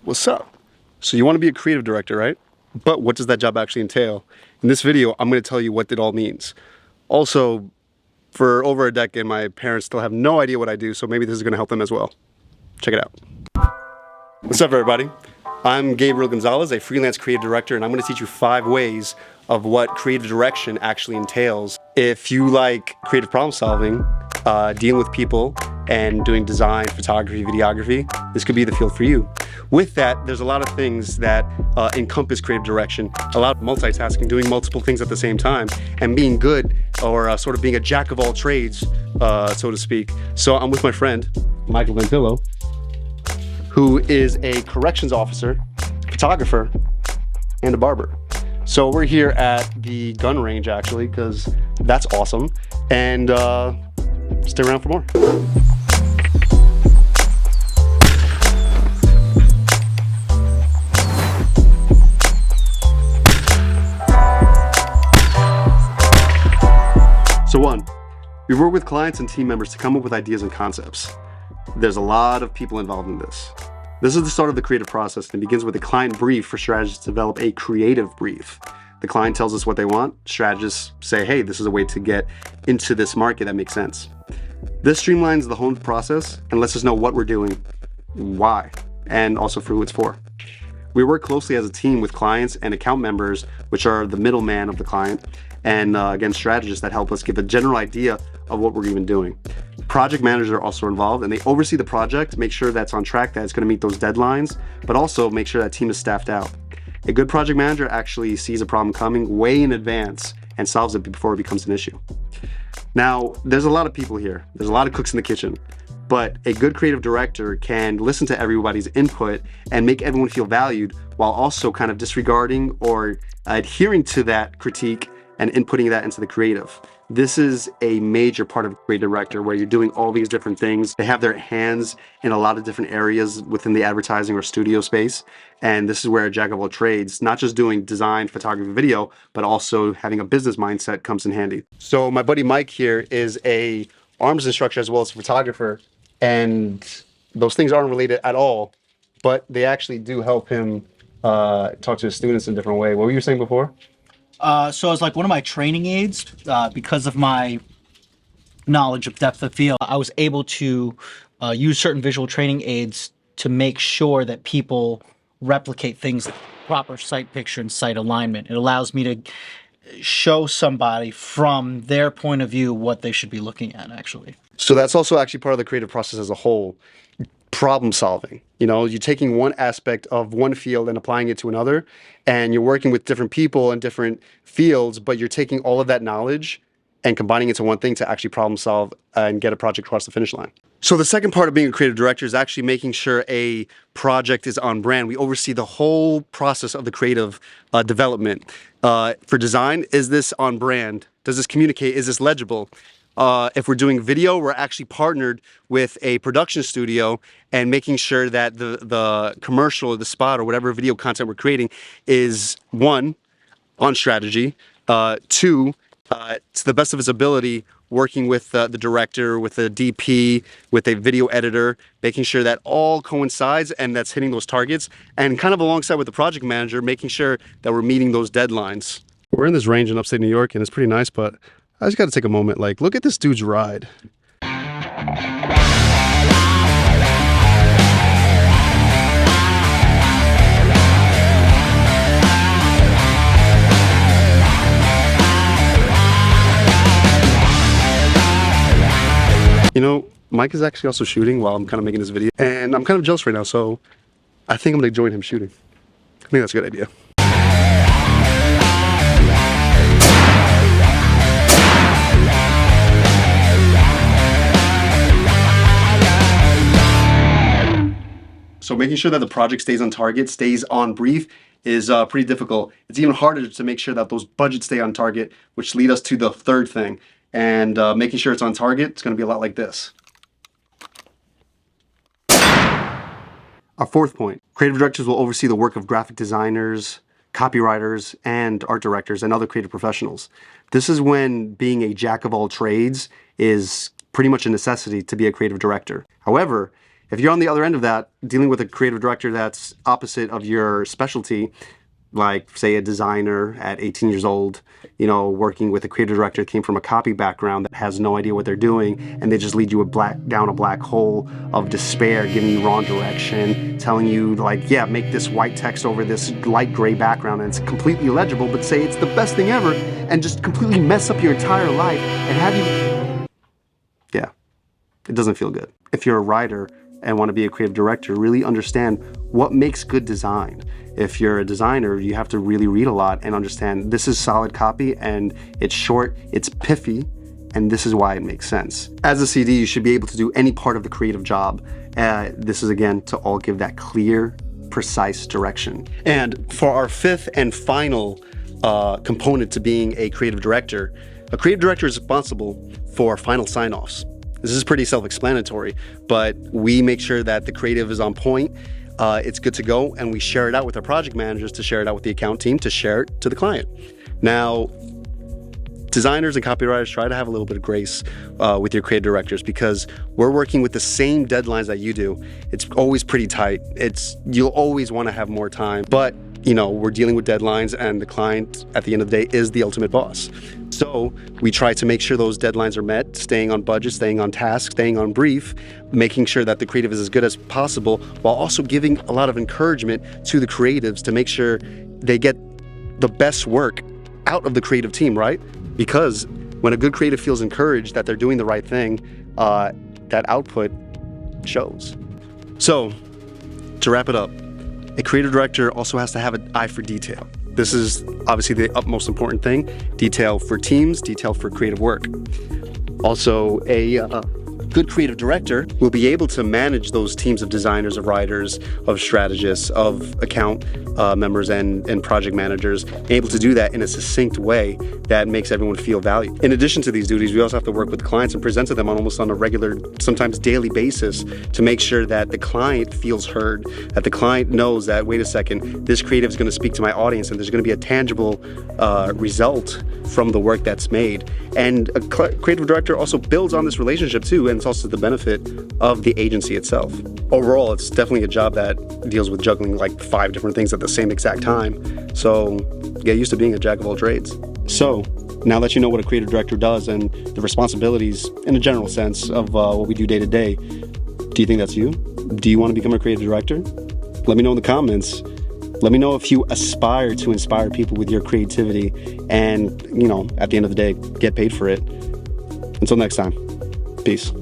What's up? So you want to be a creative director, right? But what does that job actually entail? In this video, I'm going to tell you what it all means. Also, for over a decade, my parents still have no idea what I do, so maybe this is going to help them as well. Check it out. What's up, everybody? I'm Gabriel Gonzalez, a freelance creative director, and I'm going to teach you 5 ways of what creative direction actually entails. If you like creative problem solving, dealing with people, and doing design, photography, videography, this could be the field for you. With that, there's a lot of things that encompass creative direction, a lot of multitasking, doing multiple things at the same time, and being good, or sort of being a jack of all trades, so to speak. So I'm with my friend, Michael Ventillo, who is a corrections officer, photographer, and a barber. So we're here at the gun range, actually, because that's awesome. And stay around for more. So 1, we work with clients and team members to come up with ideas and concepts. There's a lot of people involved in this. This is the start of the creative process, and it begins with a client brief for strategists to develop a creative brief. The client tells us what they want. Strategists say, hey, this is a way to get into this market that makes sense. This streamlines the whole process and lets us know what we're doing, why, and also for who it's for. We work closely as a team with clients and account members, which are the middleman of the client, and again, strategists that help us give a general idea of what we're even doing. Project managers are also involved, and they oversee the project, make sure that's on track, that it's going to meet those deadlines, but also make sure that team is staffed out. A good project manager actually sees a problem coming way in advance and solves it before it becomes an issue. Now, there's a lot of people here. There's a lot of cooks in the kitchen, but a good creative director can listen to everybody's input and make everyone feel valued while also kind of disregarding or adhering to that critique and inputting that into the creative. This is a major part of creative director, where you're doing all these different things. They have their hands in a lot of different areas within the advertising or studio space. And this is where a jack of all trades, not just doing design, photography, video, but also having a business mindset comes in handy. So my buddy Mike here is a arms instructor as well as a photographer. And those things aren't related at all, but they actually do help him talk to his students in a different way. What were you saying before? So as like one of my training aids, because of my knowledge of depth of field, I was able to use certain visual training aids to make sure that people replicate things like proper sight picture and sight alignment. It allows me to show somebody from their point of view what they should be looking at, actually. So that's also actually part of the creative process as a whole. Problem solving. You know, you're taking one aspect of one field and applying it to another, and you're working with different people in different fields, but you're taking all of that knowledge and combining it to one thing to actually problem solve and get a project across the finish line. So the second part of being a creative director is actually making sure a project is on brand. We oversee the whole process of the creative development. For design, is this on brand? Does this communicate? Is this legible? If we're doing video, we're actually partnered with a production studio and making sure that the commercial or the spot or whatever video content we're creating is, 1, on strategy, 2, to the best of its ability, working with the director, with the DP, with a video editor, making sure that all coincides and that's hitting those targets, and kind of alongside with the project manager, making sure that we're meeting those deadlines. We're in this range in upstate New York, and it's pretty nice, but I just got to take a moment, like, look at this dude's ride. You know, Mike is actually also shooting while I'm kind of making this video, and I'm kind of jealous right now, so I think I'm going to join him shooting. I think that's a good idea. So making sure that the project stays on target, stays on brief, is pretty difficult. It's even harder to make sure that those budgets stay on target, which lead us to the third thing. And making sure it's on target, it's going to be a lot like this. Our fourth point, creative directors will oversee the work of graphic designers, copywriters, and art directors, and other creative professionals. This is when being a jack of all trades is pretty much a necessity to be a creative director. However, If you're on the other end of that, dealing with a creative director that's opposite of your specialty, like say a designer at 18 years old, you know, working with a creative director that came from a copy background that has no idea what they're doing, and they just lead you down a black hole of despair, giving you wrong direction, telling you like, yeah, make this white text over this light gray background, and it's completely illegible, but say it's the best thing ever, and just completely mess up your entire life and have you, yeah, it doesn't feel good. If you're a writer and want to be a creative director, really understand what makes good design. If you're a designer, you have to really read a lot and understand this is solid copy and it's short, it's pithy, and this is why it makes sense. As a CD, you should be able to do any part of the creative job. This is again to all give that clear, precise direction. And for our fifth and final component to being a creative director is responsible for final sign-offs. This is pretty self-explanatory, but we make sure that the creative is on point, it's good to go, and we share it out with our project managers to share it out with the account team to share it to the client. Now, designers and copywriters, try to have a little bit of grace with your creative directors, because we're working with the same deadlines that you do. It's always pretty tight. You'll always want to have more time, but you know, we're dealing with deadlines, and the client at the end of the day is the ultimate boss. So we try to make sure those deadlines are met, staying on budget, staying on task, staying on brief, making sure that the creative is as good as possible, while also giving a lot of encouragement to the creatives to make sure they get the best work out of the creative team, right? Because when a good creative feels encouraged that they're doing the right thing, that output shows. So to wrap it up, a creative director also has to have an eye for detail. This is obviously the utmost important thing. Detail for teams, detail for creative work. Also, a good creative director will be able to manage those teams of designers, of writers, of strategists, of account members and project managers, able to do that in a succinct way that makes everyone feel valued. In addition to these duties, we also have to work with clients and present to them almost on a regular, sometimes daily basis, to make sure that the client feels heard, that the client knows that, wait a second, this creative is going to speak to my audience and there's going to be a tangible result from the work that's made. And a creative director also builds on this relationship too, and it's also the benefit of the agency itself. Overall, it's definitely a job that deals with juggling like 5 different things at the same exact time. So get used to being a jack of all trades. So now that you know what a creative director does and the responsibilities in a general sense of what we do day to day, do you think that's you? Do you want to become a creative director? Let me know in the comments. Let me know if you aspire to inspire people with your creativity and, you know, at the end of the day, get paid for it. Until next time, peace.